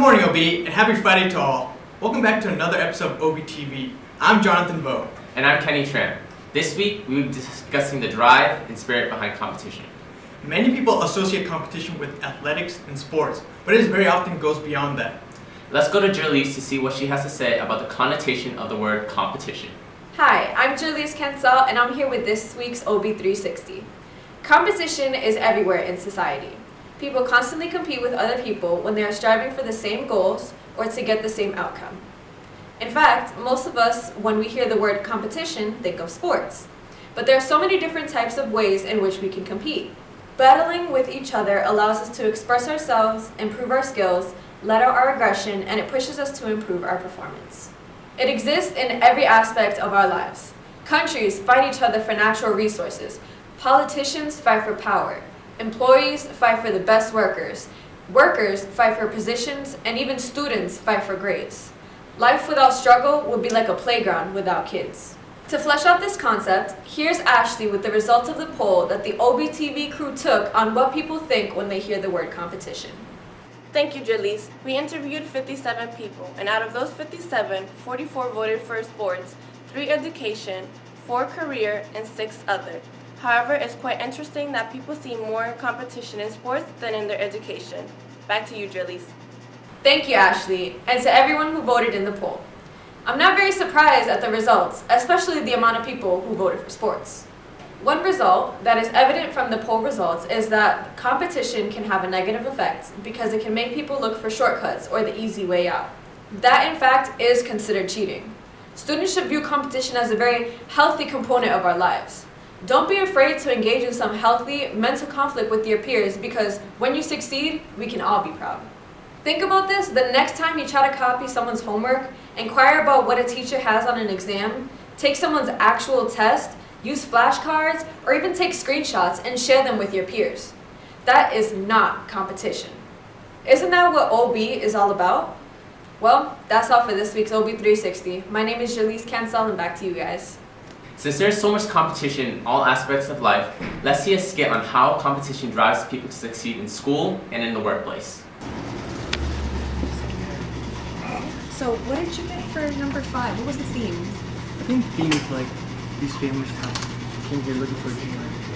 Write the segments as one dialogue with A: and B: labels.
A: morning, OB, and happy Friday to all. Welcome back to another episode of OBTV. I'm Jonathan Vo.
B: And I'm Kenny Tran. This week, we will be discussing the drive and spirit behind competition.
A: Many people associate competition with athletics and sports, but it very often goes beyond that.
B: Let's go to Jerlise to see what she has to say about the connotation of the word competition.
C: Hi, I'm Jerlise Kansal, and I'm here with this week's OB360. Competition is everywhere in society. People constantly compete with other people when they are striving for the same goals or to get the same outcome. In fact, most of us, when we hear the word competition, think of sports. But there are so many different types of ways in which we can compete. Battling with each other allows us to express ourselves, improve our skills, let out our aggression, and it pushes us to improve our performance. It exists in every aspect of our lives. Countries fight each other for natural resources. Politicians fight for power. Employees fight for the best workers. Workers fight for positions, and even students fight for grades. Life without struggle would be like a playground without kids. To flesh out this concept, here's Ashley with the results of the poll that the OBTV crew took on what people think when they hear the word competition.
D: Thank you, Jerlise. We interviewed 57 people, and out of those 57, 44 voted for sports, 3 education, 4 career, and 6 other. However, it's quite interesting that people see more competition in sports than in their education. Back to you, Jerlise.
C: Thank you, Ashley, and to everyone who voted in the poll. I'm not very surprised at the results, especially the amount of people who voted for sports. One result that is evident from the poll results is that competition can have a negative effect because it can make people look for shortcuts or the easy way out. That, in fact, is considered cheating. Students should view competition as a very healthy component of our lives. Don't be afraid to engage in some healthy mental conflict with your peers because when you succeed, we can all be proud. Think about this the next time you try to copy someone's homework, inquire about what a teacher has on an exam, take someone's actual test, use flashcards, or even take screenshots and share them with your peers. That is not competition. Isn't that what OB is all about? Well, that's all for this week's OB360. My name is Jerlise Kansal, and back to you guys.
B: Since there's so much competition in all aspects of life, let's see a skit on how competition drives people to succeed in school and in the workplace.
E: So, what did you get for number 5? What was the theme?
F: I think theme is like these families came here looking for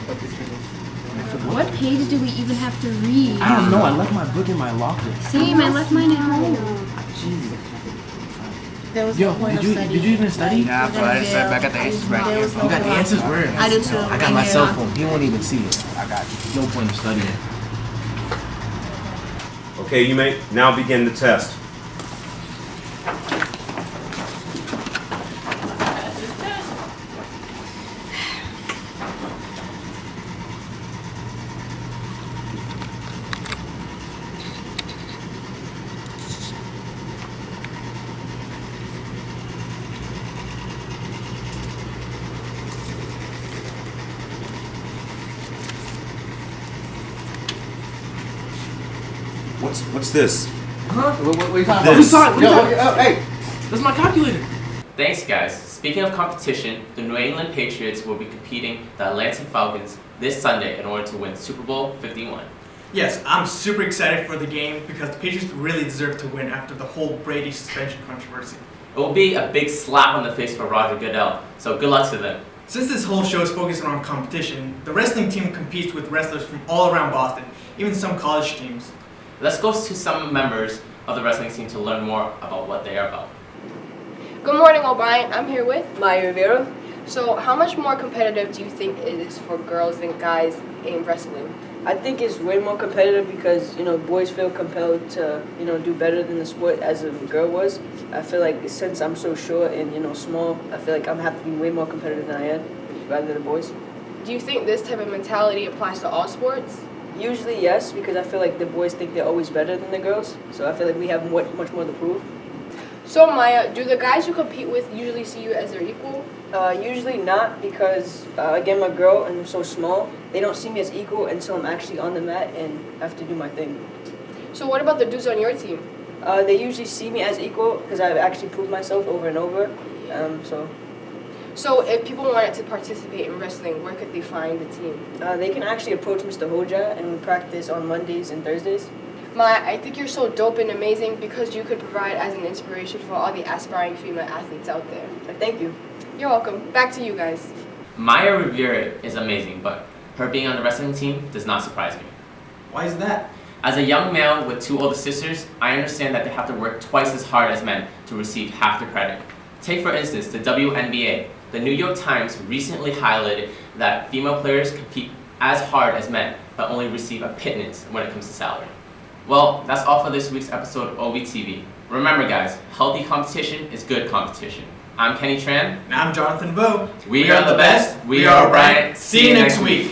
F: what this is.
E: What page do we even have to read?
F: I don't know. I left my book in my locker.
E: Same, I left mine at home.
F: Jesus.
E: Yo,
F: did you even study?
G: Yeah, but I decided I got the answers right here.
F: You got the answers where?
E: I do too.
F: I got my cell phone. He won't even see it. I got you. No point in studying.
H: Okay, you may now begin the test. What's this?
F: Huh? What are you talking
H: This.
F: about? Hey, that's my calculator.
B: Thanks, guys. Speaking of competition, the New England Patriots will be competing the Atlanta Falcons this Sunday in order to win Super Bowl 51.
A: Yes, I'm super excited for the game because the Patriots really deserve to win after the whole Brady suspension controversy.
B: It will be a big slap on the face for Roger Goodell, so good luck to them.
A: Since this whole show is focused on competition, the wrestling team competes with wrestlers from all around Boston, even some college teams.
B: Let's go to some members of the wrestling team to learn more about what they are about.
I: Good morning, O'Brien. I'm here with
J: Maya Rivera.
I: So, how much more competitive do you think it is for girls than guys in wrestling?
J: I think it's way more competitive because, boys feel compelled to, do better than the sport as a girl was. I feel like since I'm so short and, small, I feel like I'm have to be way more competitive than I am rather than the boys.
I: Do you think this type of mentality applies to all sports?
J: Usually, yes, because I feel like the boys think they're always better than the girls. So I feel like we have much more to prove.
I: So, Maya, do the guys you compete with usually see you as their equal?
J: Usually not because, again, I'm a girl and I'm so small. They don't see me as equal until I'm actually on the mat and have to do my thing.
I: So what about the dudes on your team?
J: They usually see me as equal because I've actually proved myself over and over.
I: So if people wanted to participate in wrestling, where could they find the team?
J: They can actually approach Mr. Hoja, and we practice on Mondays and Thursdays.
I: Maya, I think you're so dope and amazing because you could provide as an inspiration for all the aspiring female athletes out there.
J: Thank you.
I: You're welcome. Back to you guys.
B: Maya Rivera is amazing, but her being on the wrestling team does not surprise me.
A: Why is that?
B: As a young male with 2 older sisters, I understand that they have to work twice as hard as men to receive half the credit. Take for instance the WNBA. The New York Times recently highlighted that female players compete as hard as men, but only receive a pittance when it comes to salary. Well, that's all for this week's episode of OBTV. Remember guys, healthy competition is good competition. I'm Kenny Tran.
A: And I'm Jonathan Vo.
B: We are the best. We are O'Brien. See you next week.